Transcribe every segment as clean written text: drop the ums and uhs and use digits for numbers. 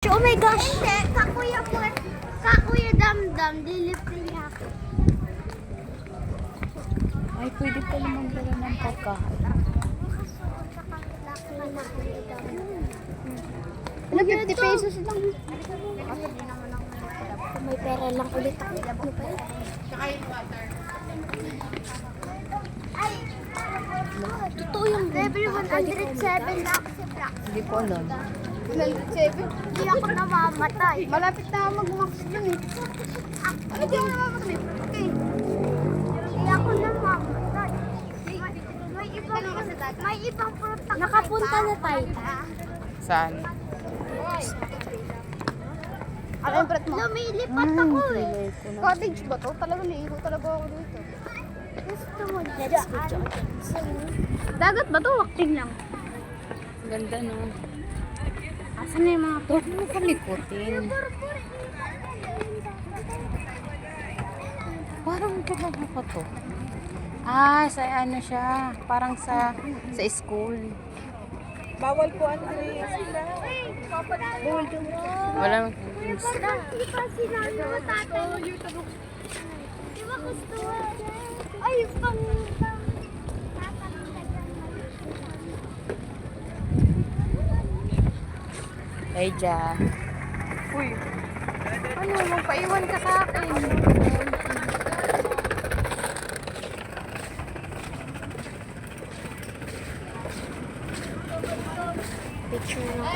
Oh my gosh! Hindi, kakuya Damdam, dilibre niya ako. Ay, pwede pala magdala ng pagkain. Ano, 50 pesos lang. May pera lang ulit ako. Ano pa yun? Ay! Totoo yung level 107 na ako sa Brax. Hindi po alam. 107? Hindi ako namamatay. Malapit na mag-max dun eh. Hindi ako namamatay. Okay. Hindi ako namamatay. May ibang product. Nakapunta na tayo. Saan? Ano yung prat mo? Lumilipat ako eh. Cottage ba to? Talaga liigo talaga ako dito. Gusto mo dyan? Dagat ba to? Wakting lang. Ganda, no? Asan na yung mga to? Huwag mo kalikutin. Parang talaga pa to. Ah, sa ano siya? Parang sa school. Bawal po ang drinks. Wala. Di ba sinabi mo tatay? Di ba gusto mo? Ay, pang... Ay, ja. Uy. Ano, magpaiwan ka sa akin. Picture na.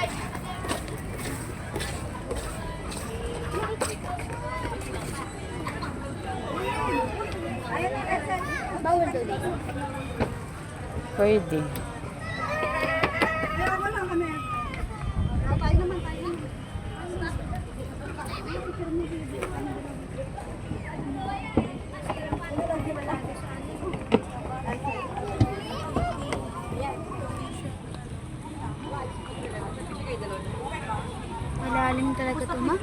Bawal doon dito. Pwede. Malalim talaga ito, ma.